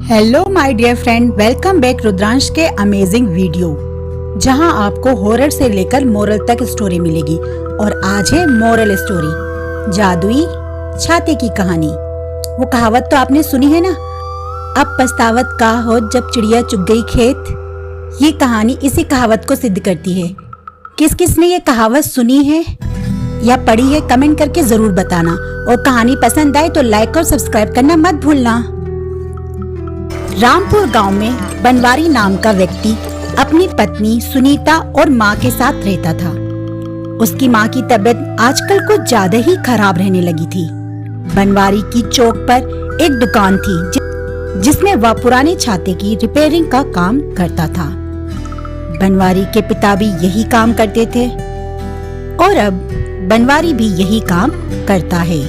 Hello my dear friend, welcome back Rudransh के amazing video, जहां आपको हॉरर से लेकर मोरल तक स्टोरी मिलेगी। और आज है मोरल स्टोरी, जादुई छाते की कहानी। वो कहावत तो आपने सुनी है ना, अब पछतावत का हो जब चिड़िया चुग गई खेत। ये कहानी इसी कहावत को सिद्ध करती है। किस किस ने ये कहावत सुनी है या पढ़ी है, कमेंट करके जरूर बताना। और कहानी पसंद आए तो लाइक और सब्सक्राइब करना मत भूलना। रामपुर गांव में बनवारी नाम का व्यक्ति अपनी पत्नी सुनीता और माँ के साथ रहता था। उसकी माँ की तबीयत आजकल कुछ ज्यादा ही खराब रहने लगी थी। बनवारी की चौक पर एक दुकान थी जिसमें वह पुराने छाते की रिपेयरिंग का काम करता था। बनवारी के पिता भी यही काम करते थे और अब बनवारी भी यही काम करता है।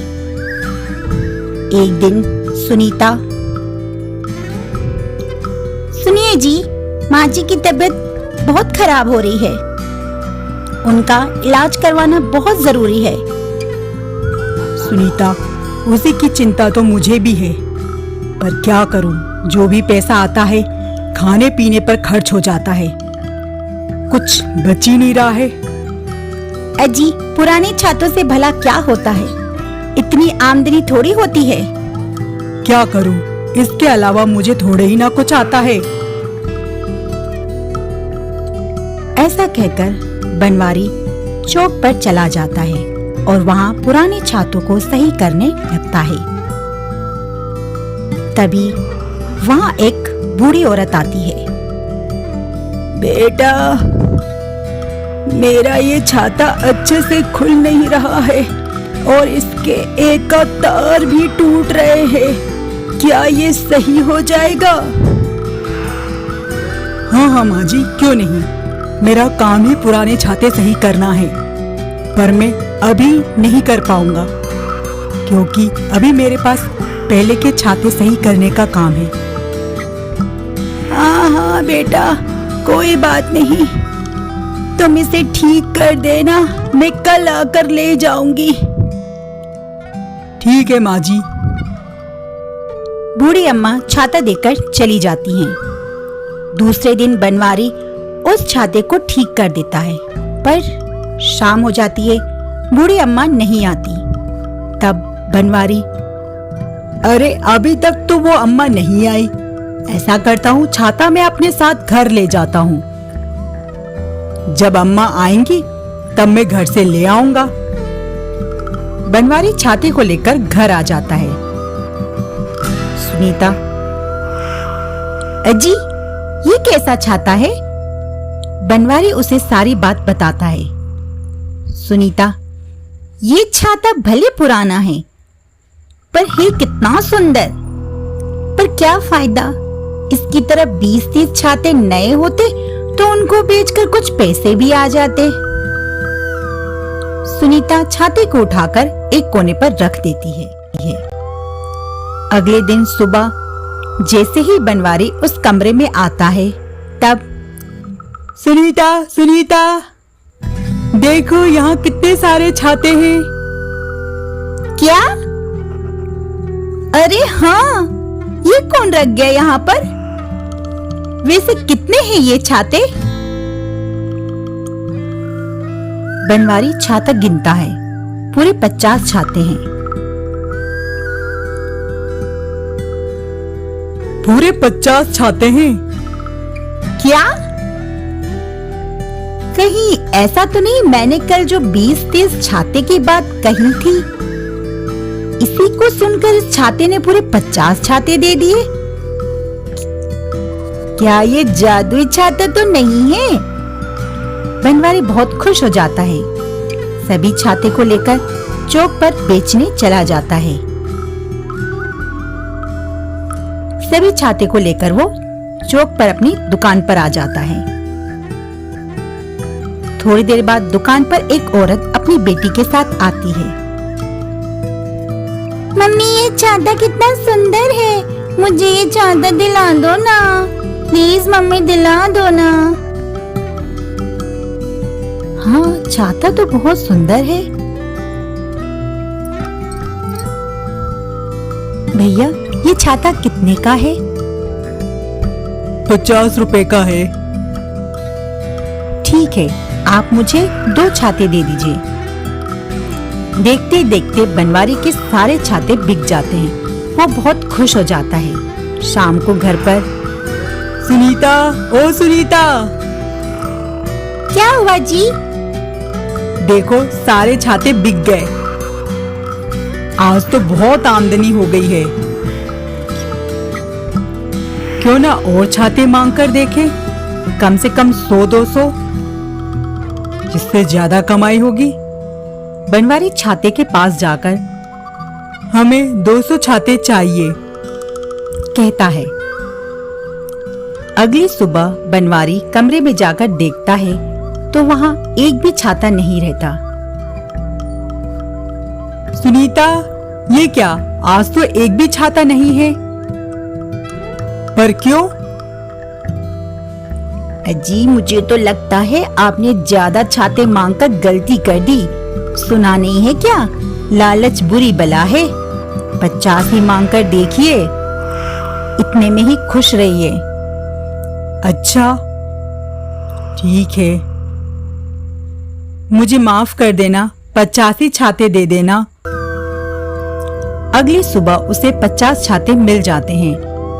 एक दिन सुनीता, सुनिए जी, माँ जी की तबीयत बहुत खराब हो रही है, उनका इलाज करवाना बहुत जरूरी है। सुनीता, उसी की चिंता तो मुझे भी है, पर क्या करूं, जो भी पैसा आता है खाने पीने पर खर्च हो जाता है, कुछ बच ही नहीं रहा है। अजी, पुराने छातों से भला क्या होता है, इतनी आमदनी थोड़ी होती है। क्या करूं, इसके अलावा मुझे थोड़े ही ना कुछ आता है। ऐसा कहकर बनवारी चौक पर चला जाता है और वहाँ पुराने छातों को सही करने लगता है। तभी वहाँ एक बूढ़ी औरत आती है। बेटा, मेरा ये छाता अच्छे से खुल नहीं रहा है और इसके एक का तार भी टूट रहे हैं, क्या ये सही हो जाएगा? हाँ माँ जी, क्यों नहीं, मेरा काम ही पुराने छाते सही करना है, पर मैं अभी नहीं कर पाऊंगा क्योंकि अभी मेरे पास पहले के छाते सही करने का काम है। हाँ बेटा, कोई बात नहीं, तुम इसे ठीक कर देना, मैं कल आकर ले जाऊंगी। ठीक है माँ जी। बूढ़ी अम्मा छाता देकर चली जाती हैं। दूसरे दिन बनवारी उस छाते को ठीक कर देता है, पर शाम हो जाती है, बूढ़ी अम्मा नहीं आती। तब बनवारी, अरे अभी तक तो वो अम्मा नहीं आई, ऐसा करता हूँ छाता मैं अपने साथ घर ले जाता हूँ, जब अम्मा आएंगी तब मैं घर से ले आऊंगा। बनवारी छाते को लेकर घर आ जाता है। सुनीता, अजी ये कैसा छाता है? बनवारी उसे सारी बात बताता है। सुनीता, ये छाता भले पुराना है, पर है कितना सुंदर। पर क्या फायदा, इसकी तरह 20-30 छाते नए होते तो उनको बेचकर कुछ पैसे भी आ जाते। सुनीता छाते को उठाकर एक कोने पर रख देती है। अगले दिन सुबह जैसे ही बनवारी उस कमरे में आता है, तब सुनीता, सुनीता, देखो यहाँ कितने सारे छाते हैं। क्या? अरे हाँ, ये कौन रख गया यहाँ पर? वैसे कितने हैं ये छाते? बनवारी छाता गिनता है, पूरे 50 छाते हैं। पूरे 50 छाते हैं? क्या? कहीं ऐसा तो नहीं मैंने कल जो 20-30 छाते की बात कही थी, इसी को सुनकर इस छाते ने पूरे 50 छाते दे दिए? क्या ये जादुई छाता तो नहीं है? बनवारी बहुत खुश हो जाता है, सभी छाते को लेकर चौक पर बेचने चला जाता है। सभी छाते को लेकर वो चौक पर अपनी दुकान पर आ जाता है। थोड़ी देर बाद दुकान पर एक औरत अपनी बेटी के साथ आती है। मम्मी, ये छाता कितना सुंदर है, मुझे ये छाता दिला दो ना, प्लीज मम्मी दिला दो ना। हाँ, छाता तो बहुत सुंदर है। भैया, ये छाता कितने का है? 50 रुपए का है। ठीक है, आप मुझे 2 छाते दे दीजिए। देखते देखते बनवारी के सारे छाते बिक जाते हैं। वो बहुत खुश हो जाता है। शाम को घर पर, सुनीता, ओ सुनीता, क्या हुआ जी? देखो सारे छाते बिक गए। आज तो बहुत आमदनी हो गई है। क्यों ना और छाते मांग कर देखें, कम से कम 100-200, जिससे ज्यादा कमाई होगी। बनवारी छाते के पास जाकर हमें 200 छाते चाहिए, कहता है। अगली सुबह बनवारी कमरे में जाकर देखता है तो वहाँ एक भी छाता नहीं रहता। सुनीता, ये क्या, आज तो एक भी छाता नहीं है। पर क्यों? अजी, मुझे तो लगता है आपने ज्यादा छाते मांगकर गलती कर दी। सुना नहीं है क्या, लालच बुरी बला है। 50 ही मांगकर देखिए, इतने में ही खुश रहिए। अच्छा, ठीक है, मुझे माफ कर देना, 50 ही छाते दे देना। अगली सुबह उसे 50 छाते मिल जाते हैं।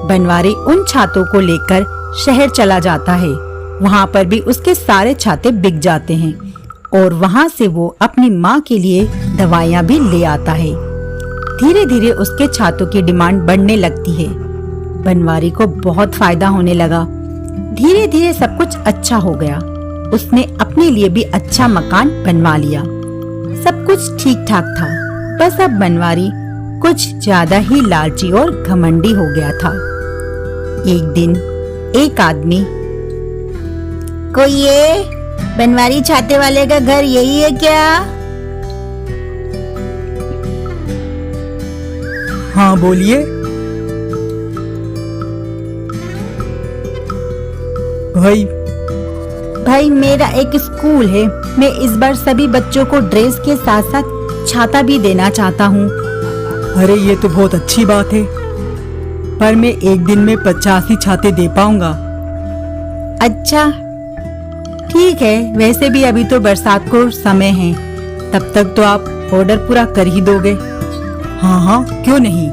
बनवारी उन छातों को लेकर शहर चला जाता है। वहाँ पर भी उसके सारे छाते बिक जाते हैं और वहाँ से वो अपनी माँ के लिए दवाइयाँ भी ले आता है। धीरे धीरे उसके छातों की डिमांड बढ़ने लगती है। बनवारी को बहुत फायदा होने लगा। धीरे धीरे सब कुछ अच्छा हो गया। उसने अपने लिए भी अच्छा मकान बनवा लिया। सब कुछ ठीक ठाक था। बस अब बनवारी कुछ ज्यादा ही लालची और घमंडी हो गया था। एक दिन एक आदमी, कोई ये बनवारी छाते वाले का घर यही है क्या? हाँ बोलिए। भाई मेरा एक स्कूल है। मैं इस बार सभी बच्चों को ड्रेस के साथ साथ छाता भी देना चाहता हूँ। अरे ये तो बहुत अच्छी बात है, पर मैं एक दिन में 50 ही छाते दे पाऊंगा। अच्छा ठीक है, वैसे भी अभी तो बरसात को समय है, तब तक तो आप ऑर्डर पूरा कर ही दोगे। हाँ हाँ, क्यों नहीं।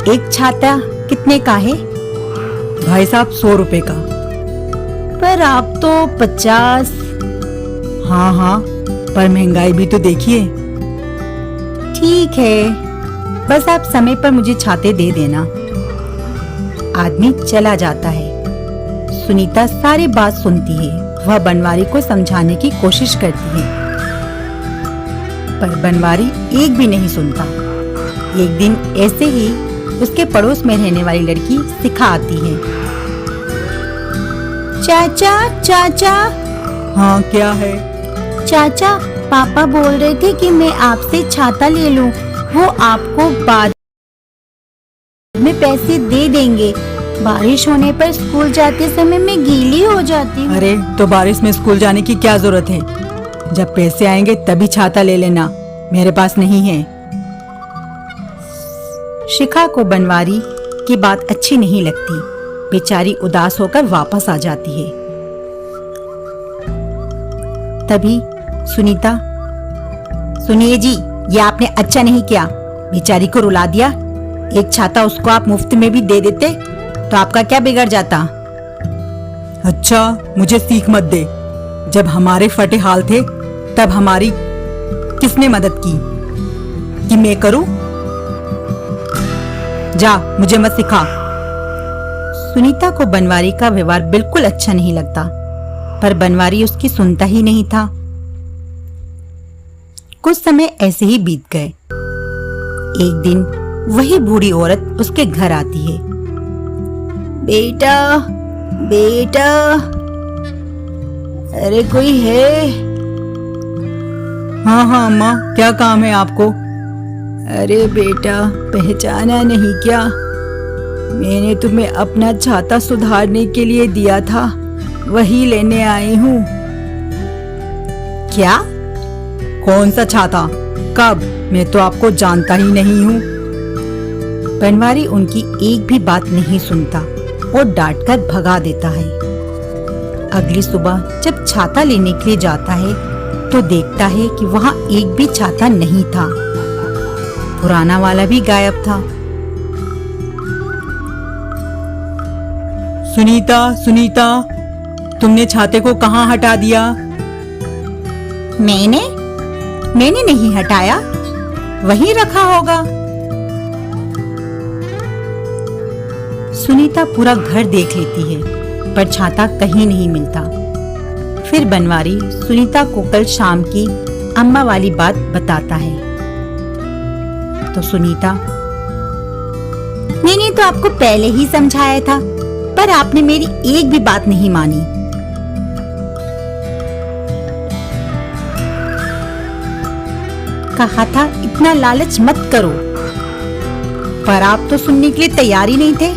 एक छाता कितने का है? भाई साहब 100 रुपए का। पर आप तो 50। हाँ हाँ, पर महंगाई भी तो देखिए। ठीक है, बस आप समय पर मुझे छाते दे देना। आदमी चला जाता है। सुनीता सारी बात सुनती है। वह बनवारी को समझाने की कोशिश करती है, पर बनवारी एक भी नहीं सुनता। एक दिन ऐसे ही उसके पड़ोस में रहने वाली लड़की सिखा आती है। चाचा चाचा। हाँ क्या है? चाचा, पापा बोल रहे थे कि मैं आपसे छाता ले लूं। वो आपको बाद में पैसे दे देंगे। बारिश होने पर स्कूल जाते समय मैं गीली हो जाती हूँ। अरे तो बारिश में स्कूल जाने की क्या जरूरत है? जब पैसे आएंगे तभी छाता ले लेना, मेरे पास नहीं है। शिखा को बनवारी की बात अच्छी नहीं लगती। बेचारी उदास होकर वापस आ जाती है। तभी सुनीता, सुनिए जी, ये आपने अच्छा नहीं किया, बेचारी को रुला दिया। एक छाता उसको आप मुफ्त में भी दे देते तो आपका क्या बिगड़ जाता। अच्छा, मुझे सीख मत दे। जब हमारे फटे हाल थे तब हमारी किसने मदद की कि मैं करूं? जा, मुझे मत सिखा। सुनीता को बनवारी का व्यवहार बिल्कुल अच्छा नहीं लगता, पर बनवारी उसकी सुनता ही नहीं था। कुछ समय ऐसे ही बीत गए। एक दिन वही बूढ़ी औरत उसके घर आती है। बेटा बेटा, अरे कोई है? हाँ हाँ अम्मा, क्या काम है आपको? अरे बेटा, पहचाना नहीं क्या? मैंने तुम्हें अपना छाता सुधारने के लिए दिया था, वही लेने आई हूँ। क्या? कौन सा छाता? कब? मैं तो आपको जानता ही नहीं हूँ। बनवारी उनकी एक भी बात नहीं सुनता। और डांटकर भगा देता है। अगली सुबह जब छाता लेने के लिए जाता है तो देखता है कि वहां एक भी छाता नहीं था। पुराना वाला भी गायब था। सुनीता, सुनीता, तुमने छाते को कहाँ हटा दिया? मैंने नहीं हटाया, वहीं रखा होगा। सुनीता पूरा घर देख लेती है पर छाता कहीं नहीं मिलता। फिर बनवारी सुनीता को कल शाम की अम्मा वाली बात बताता है। तो सुनीता, मैंने तो आपको पहले ही समझाया था पर आपने मेरी एक भी बात नहीं मानी। कहा था इतना लालच मत करो, पर आप तो सुनने के लिए तैयार ही नहीं थे।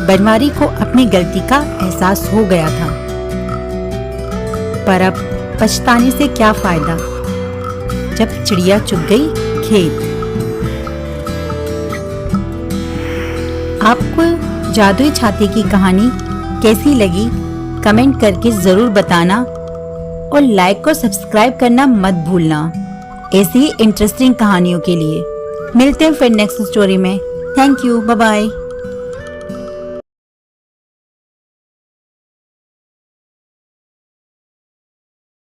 बनवारी को अपनी गलती का एहसास हो गया था, पर अब पछताने से क्या फायदा जब चिड़िया चुग गई खेत। आपको जादुई छाते की कहानी कैसी लगी कमेंट करके जरूर बताना और लाइक और सब्सक्राइब करना मत भूलना। ऐसी ही इंटरेस्टिंग कहानियों के लिए मिलते हैं फिर नेक्स्ट स्टोरी में। Thank you, bye bye.